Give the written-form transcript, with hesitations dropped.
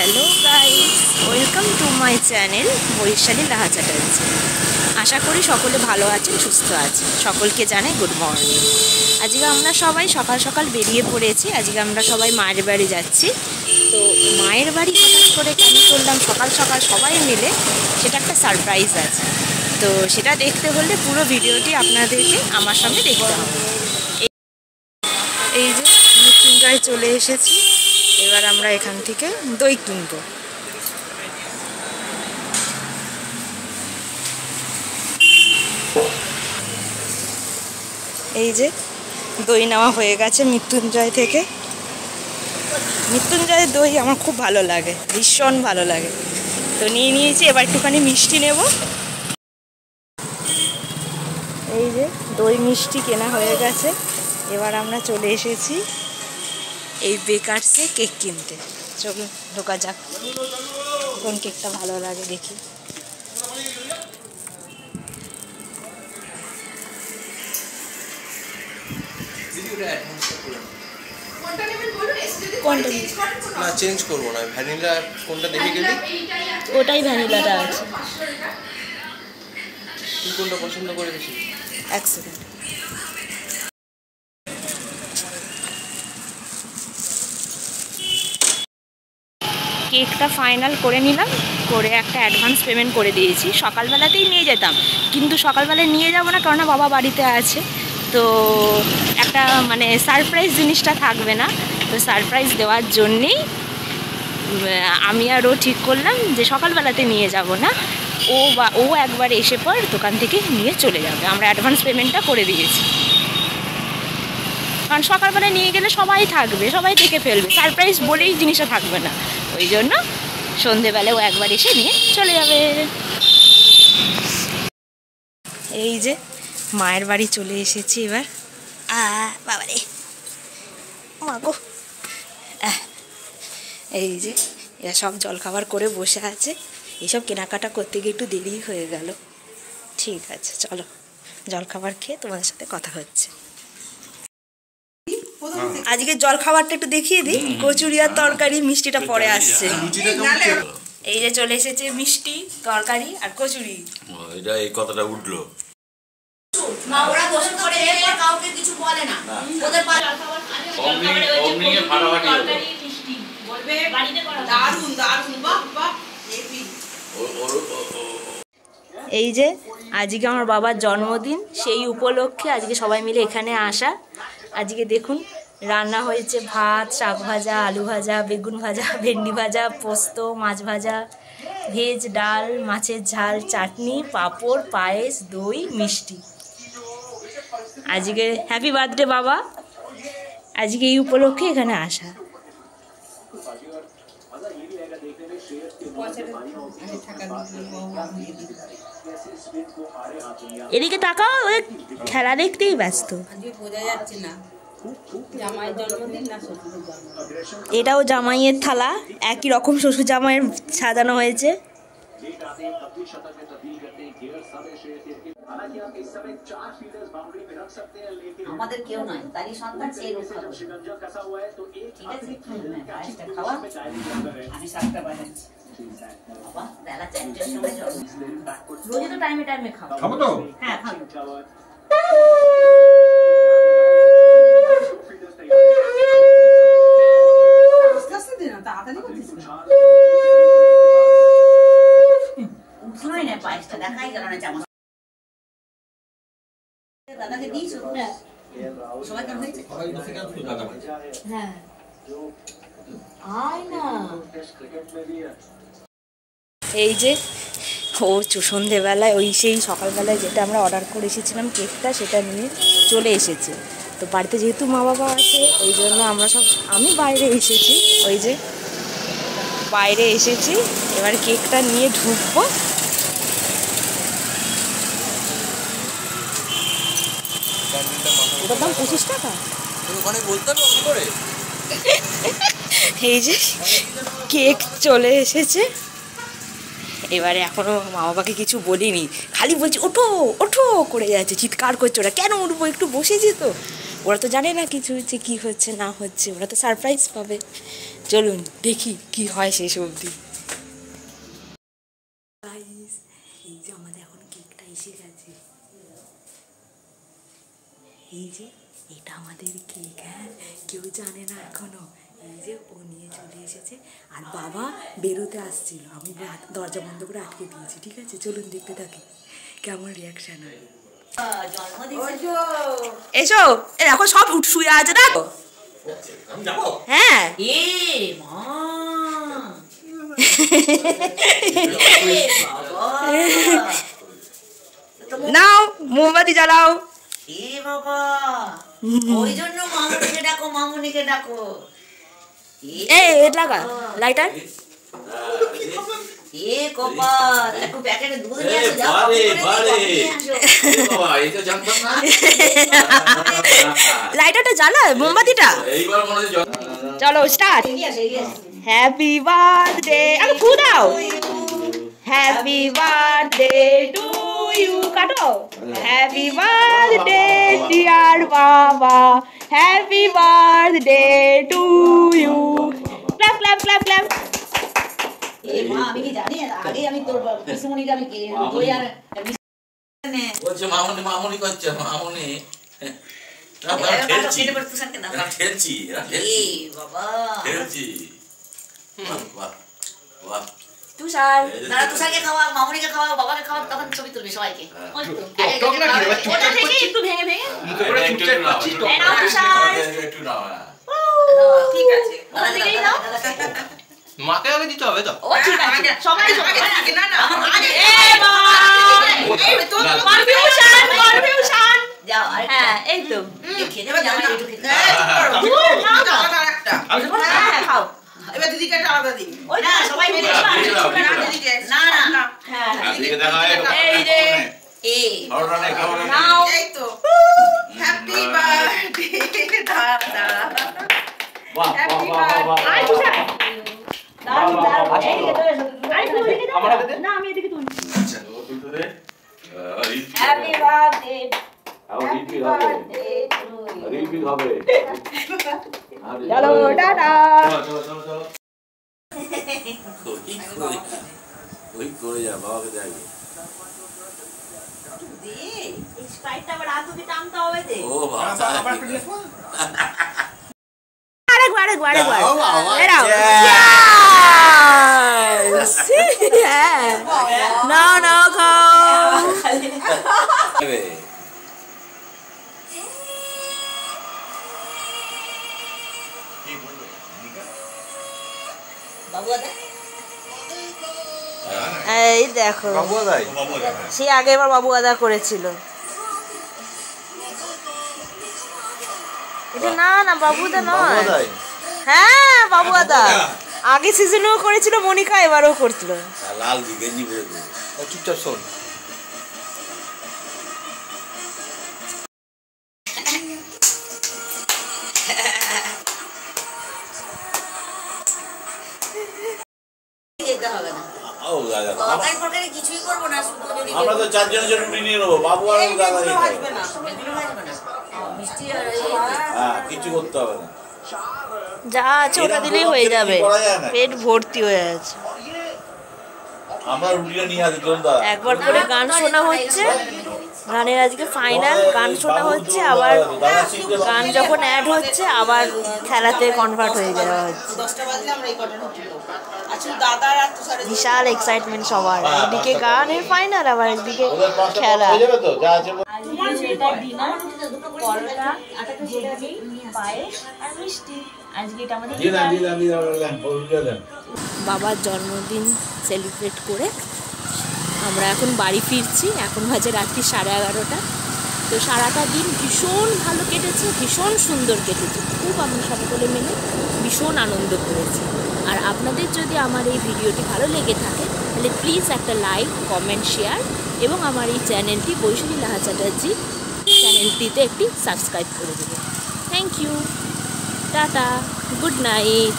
Hello guys, welcome to my channel Baishali Laha Chatterjee. আশা করি সকলে ভালো আছেন, সুস্থ আছেন। সকলকে জানাই গুড মর্নিং। আজকে আমরা সবাই সকাল সকাল বেরিয়ে পড়েছি। আজকে আমরা সবাই মায়ের বাড়ি যাচ্ছি। তো মায়ের বাড়ি হঠাৎ করে কেন করলাম সকাল সকাল সবাই মিলে, সেটা একটা সারপ্রাইজ আছে। তো সেটা দেখতে হলে পুরো ভিডিওটি আপনাদেরকে আমার সঙ্গে দেখতে হবে। এই যে মৃত্যুঞ্জয় চলে এসেছি। এবার আমরা এখান থেকে দই কিনবো। এই যে দই নেওয়া হয়ে গেছে মৃত্যুঞ্জয় থেকে। মৃত্যুঞ্জয়ের দই আমার খুব ভালো লাগে, ভীষণ ভালো লাগে। তো নিয়ে নিয়েছি, এবার একটুখানি মিষ্টি নেব। এই যে দই মিষ্টি কেনা হয়ে গেছে। এবার আমরা চলে এসেছি এই বেকারসে কেক কিনতে। চলুন ঢোকা যাক, কোন কেকটা ভালো লাগে দেখি। না চেঞ্জ করবো না, ভ্যানিলা কোনটা দেখে গেলি? ওটাই ভ্যানিলাটা আছে। তুই কোনটা পছন্দ করে বেশি? এক সেকেন্ড। কেকটা ফাইনাল করে নিলাম, করে একটা অ্যাডভান্স পেমেন্ট করে দিয়েছি। সকালবেলাতেই নিয়ে যেতাম, কিন্তু সকালবেলায় নিয়ে যাব না, কারণ বাবা বাড়িতে আছে। তো একটা মানে সারপ্রাইজ জিনিসটা থাকবে না, তো সারপ্রাইজ দেওয়ার জন্যেই আমি আর ও ঠিক করলাম যে সকালবেলাতে নিয়ে যাব না, ও একবার এসে পর দোকান থেকে নিয়ে চলে যাবে। আমরা অ্যাডভান্স পেমেন্টটা করে দিয়েছি, কারণ সকালবেলা নিয়ে গেলে সবাই থাকবে, সবাই থেকে ফেলবে, সারপ্রাইজ বলেই জিনিসটা থাকবে না। ওই জন্য সন্ধেবেলা ও একবার এসে নিয়ে চলে যাবে। এই যে মায়ের বাড়ি চলে এসেছি এবার। বাবারে মাগো। এই যে এরা সব জলখাবার করে বসে আছে। এইসব কেনাকাটা করতে গিয়ে একটু দেরি হয়ে গেল। ঠিক আছে, চলো জলখাবার খেয়ে তোমাদের সাথে কথা হচ্ছে। আজকে জলখাবারটা একটু দেখিয়ে দিই। কচুরি আর তরকারি, মিষ্টিটা পরে আসছে। এই যে চলে এসেছে মিষ্টি, তরকারি আর কচুরি। এটা এই কথাটা উঠলো। ওরা বসে পড়ে এরপর কাউকে কিছু বলে না, ওদের দারুন দারুন, বাহ বাহ। এই যে আজকে আমার বাবার জন্মদিন, সেই উপলক্ষে আজকে সবাই মিলে এখানে আসা। আজকে দেখুন রান্না হয়েছে ভাত, শাক ভাজা, আলু ভাজা, বেগুন ভাজা, ভেন্ডি ভাজা, পোস্ত, মাছ ভাজা, ভেজ ডাল, মাছের ঝাল, চাটনি, পাঁপড়, পায়েস, দই, মিষ্টি। আজকে হ্যাপি বার্থডে বাবা। আজকে এই উপলক্ষে এখানে আসা। এদিকে তাকাও, ওই খেলা দেখতেই ব্যস্ত। বোঝা যাচ্ছে না জামাইয়ের জন্মদিন না শ্বশুরের জন্মদিন। এটাও জামাইয়ের থালা, একই রকম শ্বশুর জামাইয়ের সাজানো হয়েছে। আমাদের কেউ নয়, তারই সন্তান সেই রক্ষা করবে। ঠিক আছে, পায়েসটা খাওয়া, আমি শাকটা বাজাচ্ছি। বাবা বেলা 4টার সময় রোজই তো টাইমে টাইমে খাও। খাবো তো? হ্যাঁ খাবো। উঠলোই না, পায়েসটা দেখাই গেল না। চামচ দাদাকে দিয়েছো? সবাই কেন হয়েছে? হ্যাঁ আয় না। এই যে ও সন্ধেবেলায় ওই সেই সকালবেলায় যেটা আমরা অর্ডার করে এসেছিলাম কেকটা, সেটা নিয়ে চলে এসেছে। তো বাড়িতে যেহেতু মা বাবা আছে, ওই জন্য আমরা সব, আমি বাইরে এসেছি। ওই যে বাইরে এসেছি, এবার কেকটা নিয়ে ঢুকবো। ওটার দাম 25 টাকা। এই যে কেক চলে এসেছে। এবারে এখনও মা বাবাকে কিছু বলিনি, খালি বলছি ওঠো ওঠো করে যাচ্ছে, চিৎকার করছে ওরা। কেন উঠবো, একটু বসেছি তো। ওরা তো জানে না কিছু যে কী হচ্ছে না হচ্ছে, ওরা তো সারপ্রাইজ পাবে। চলুন দেখি কি হয় শেষ অবধি। এই যে আমাদের এখন কেকটা এসে গেছে, এই যে এটা আমাদের কেক। হ্যাঁ, কেউ জানে না এখনো। এই যে ও নিয়ে চলে এসেছে, আর বাবা বেরোতে আসছিল, আমি দরজা বন্ধ করে আটকে দিয়েছি। ঠিক আছে, চলুন দেখতে থাকি কেমন রিয়াকশন হয়। এসো, এ দেখো সব শুয়ে আছে না। হ্যাঁ নাও মোমবাতি জ্বালাও। ওই জন্য মামুনিকে ডাকো, মামুনিকে ডাকো। লাগা লাইটার। এ কপাল, একটু প্যাকেটে দুধ নিয়ে আসো, যাও বাবা, এই তো জানতাম না। লাইটারটা জ্বালা, মোমবাতিটা। এইবার মনে হয় চলো স্টার্ট। হ্যাপি বার্থডে, আরে ফু দাও। হ্যাপি বার্থডে টু ইউ, কাটো। Happy birthday dear baba, happy birthday to you. Clap clap clap clap. এ মা, আমি কি জানি আগে আমি তোর পিসুমনিকে আমি দই আর বলছে মামুনি মামুনি করছে মামুনি। ঠেলছি বাবা, বাহ বাহ। তুষার দাঁড়া, তুষারকে খাওয়া, মামুনিকে খাওয়া, বাবাকে খাওয়া, তখন ছবি তুলবি সবাইকে। ওটা থেকে একটু ভেঙে ভেঙে নাও তুষার। একটু নাও। ঠিক আছে, ওটা থেকেই নাও। মাকে আগে দিতে হবে তো। ও ঠিক আছে, সবাই সবাই না না, কনফিউশন কনফিউশন। যাও, হ্যাঁ এই তো খেতে হবে, যাও না একটু খেতে। হ্যাঁ খাও। এবার দিদিকে একটা আলাদা দিন। ওই না সবাই মিলে দিদিকে না না, হ্যাঁ দিকে দেখা হয়। এই যে এই অর্ডার নেই খাবার নেই। নাও। এই তো হ্যাপি বার্থডে দাদা, বাহ বাহ বাহ বাহ। আই তুষার দাঁড়াও দাঁড়াও, এইদিকে তো এসো। আই তুমি এদিকে দাও। আমার হাতে দে। না আমি এদিকে তুলছি। আচ্ছা ও তুলতে দে। হ্যাপি বার্থডে আও রিপিট হবে। রিপিট হবে। চলো টাটা। চলো চলো চলো। ওই করে যা বাবাকে যাই। এই স্প্রাইটটা আবার হাত দিয়ে টানতে হবে তে। ও বাবা। আরেকবার এরাও। হ্যাঁ নাও নাও খাও। বাবু আছে। এই দেখো সে আগে এবার বাবু আদা করেছিল। এটা না না বাবুদা নয়। হ্যাঁ বাবু আদা আগে সিজনেও করেছিল মনিকা, এবারও করছিল। লাল গেঞ্জি পরে দে। চুপচাপ শোন। যেতে হবে না, ও দাদা তরকারি ফরকারি কিছুই করবো না, শুধু যদি আমরা তো চারজনের জন্য রুটি নিয়ে নেবো। বাবু আর দাদা এগুলো আসবে না। এগুলো ভাজবো না। মিষ্টি আর হ্যাঁ কিছু করতে হবে না। যা আছে ওটা দিলেই হয়ে যাবে, পেট ভর্তি হয়ে আছে। আমরা রুটিটা নিয়ে আসি চল দাদা। একবার করে গান শোনা হচ্ছে, গানের আজকে ফাইনাল গান শোনা হচ্ছে, আবার গান যখন অ্যাড হচ্ছে আবার খেলাতে কনভার্ট হয়ে যাওয়া হচ্ছে। 10টা বাজলে আমরা এই কটন হচ্ছে। আচ্ছা দাদার আর তুষারের বিশাল এক্সাইটমেন্ট সবার, একদিকে গানের ফাইনাল আবার একদিকে খেলা। হয়ে যাবে তো যা আছে। বাবার জন্মদিন সেলিব্রেট করে আমরা এখন বাড়ি ফিরছি। এখন বাজে রাত্রি 11:30। তো সারাটা দিন ভীষণ ভালো কেটেছে, ভীষণ সুন্দর কেটেছে, খুব আমরা সকলে মিলে ভীষণ আনন্দ করেছি। আর আপনাদের যদি আমার এই ভিডিওটি ভালো লেগে থাকে তাহলে প্লিজ একটা লাইক কমেন্ট শেয়ার এবং আমার এই চ্যানেলটি বৈশালী লাহা চ্যাটার্জি চ্যানেলটিতে একটি সাবস্ক্রাইব করে দেবেন। Thank you, tata, good night.